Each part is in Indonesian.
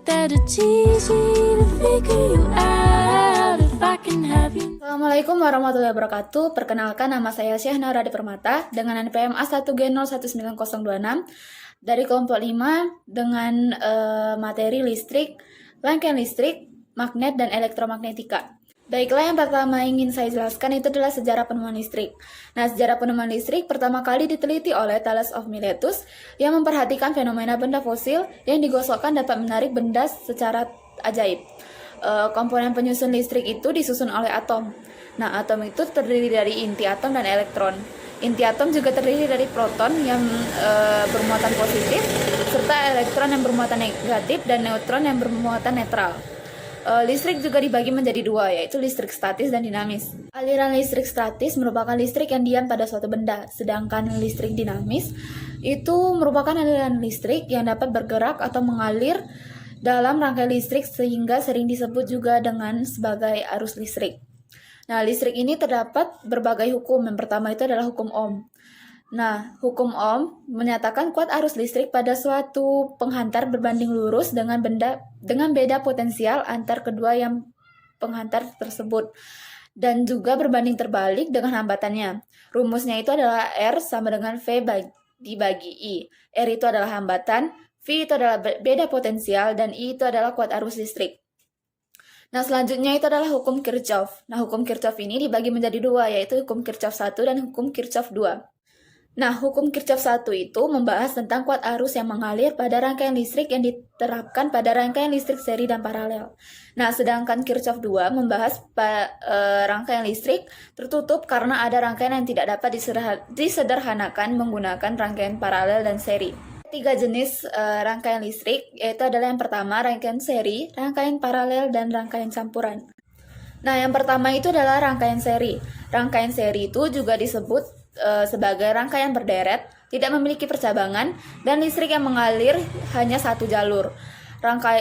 that it's easy to figure you out if I can have you. Assalamualaikum warahmatullahi wabarakatuh. Perkenalkan, nama saya Syahna Radi Permata dengan NPM A1G01926 dari kelompok 5 dengan materi listrik, rangkaian listrik, magnet, dan elektromagnetika. Baiklah, yang pertama ingin saya jelaskan itu adalah sejarah penemuan listrik. Nah, sejarah penemuan listrik pertama kali diteliti oleh Thales of Miletus yang memperhatikan fenomena benda fosil yang digosokkan dapat menarik benda secara ajaib. Komponen penyusun listrik itu disusun oleh atom. Nah, atom itu terdiri dari inti atom dan elektron. Inti atom juga terdiri dari proton yang bermuatan positif, serta elektron yang bermuatan negatif dan neutron yang bermuatan netral. Listrik juga dibagi menjadi dua, yaitu listrik statis dan dinamis. Aliran listrik statis merupakan listrik yang diam pada suatu benda, sedangkan listrik dinamis itu merupakan aliran listrik yang dapat bergerak atau mengalir dalam rangkaian listrik sehingga sering disebut juga dengan sebagai arus listrik. Nah, listrik ini terdapat berbagai hukum. Yang pertama itu adalah hukum Ohm. Nah, hukum Ohm menyatakan kuat arus listrik pada suatu penghantar berbanding lurus dengan beda potensial antar kedua yang penghantar tersebut, dan juga berbanding terbalik dengan hambatannya. Rumusnya itu adalah R sama dengan V dibagi I. R itu adalah hambatan, V itu adalah beda potensial, dan I itu adalah kuat arus listrik. Nah, selanjutnya itu adalah hukum Kirchhoff. Nah, hukum Kirchhoff ini dibagi menjadi dua, yaitu hukum Kirchhoff 1 dan hukum Kirchhoff 2. Nah, hukum Kirchhoff 1 itu membahas tentang kuat arus yang mengalir pada rangkaian listrik yang diterapkan pada rangkaian listrik seri dan paralel. Nah, sedangkan Kirchhoff 2 membahas rangkaian listrik tertutup karena ada rangkaian yang tidak dapat disederhanakan menggunakan rangkaian paralel dan seri. Tiga jenis rangkaian listrik, yaitu adalah yang pertama rangkaian seri, rangkaian paralel, dan rangkaian campuran. Nah, yang pertama itu adalah rangkaian seri. Rangkaian seri itu juga disebut sebagai rangkaian berderet, tidak memiliki percabangan, dan listrik yang mengalir hanya satu jalur.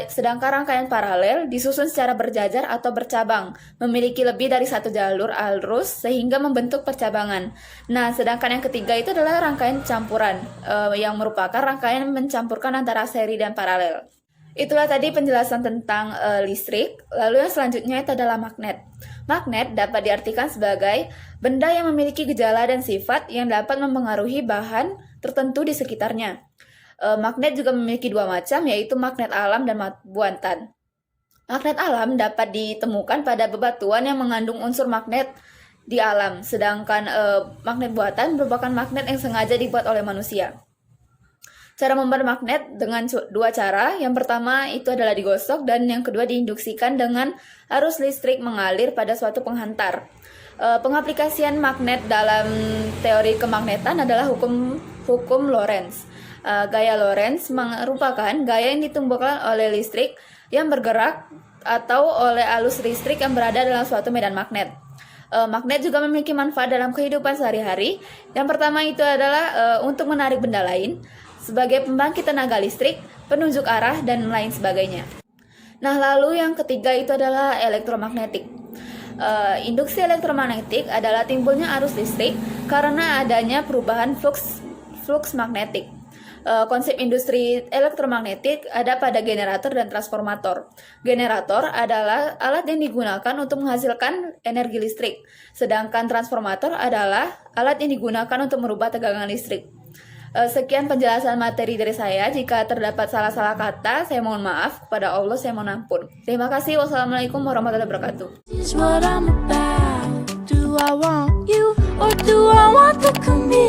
Sedangkan rangkaian paralel disusun secara berjajar atau bercabang, memiliki lebih dari satu jalur arus sehingga membentuk percabangan. Nah, sedangkan yang ketiga itu adalah rangkaian campuran, yang merupakan rangkaian mencampurkan antara seri dan paralel. Itulah tadi penjelasan tentang listrik. Lalu yang selanjutnya itu adalah magnet. Magnet dapat diartikan sebagai benda yang memiliki gejala dan sifat yang dapat mempengaruhi bahan tertentu di sekitarnya. Magnet juga memiliki dua macam, yaitu magnet alam dan buatan. Magnet alam dapat ditemukan pada bebatuan yang mengandung unsur magnet di alam, sedangkan magnet buatan merupakan magnet yang sengaja dibuat oleh manusia. Cara membuat magnet dengan dua cara. Yang pertama itu adalah digosok, dan yang kedua diinduksikan dengan arus listrik mengalir pada suatu penghantar. Pengaplikasian magnet dalam teori kemagnetan adalah hukum Lorentz. Gaya Lorentz merupakan gaya yang ditimbulkan oleh listrik yang bergerak atau oleh arus listrik yang berada dalam suatu medan magnet. Magnet juga memiliki manfaat dalam kehidupan sehari-hari. Yang pertama itu adalah untuk menarik benda lain, sebagai pembangkit tenaga listrik, penunjuk arah, dan lain sebagainya. Nah, lalu yang ketiga itu adalah elektromagnetik. Induksi elektromagnetik adalah timbulnya arus listrik karena adanya perubahan flux magnetik. Konsep industri elektromagnetik ada pada generator dan transformator. Generator adalah alat yang digunakan untuk menghasilkan energi listrik, sedangkan transformator adalah alat yang digunakan untuk merubah tegangan listrik. Sekian penjelasan materi dari saya. Jika terdapat salah-salah kata, saya mohon maaf. Kepada Allah, saya mohon ampun. Terima kasih. Wassalamualaikum warahmatullahi wabarakatuh. Is what I'm about. Do I want you or do I want the commitment?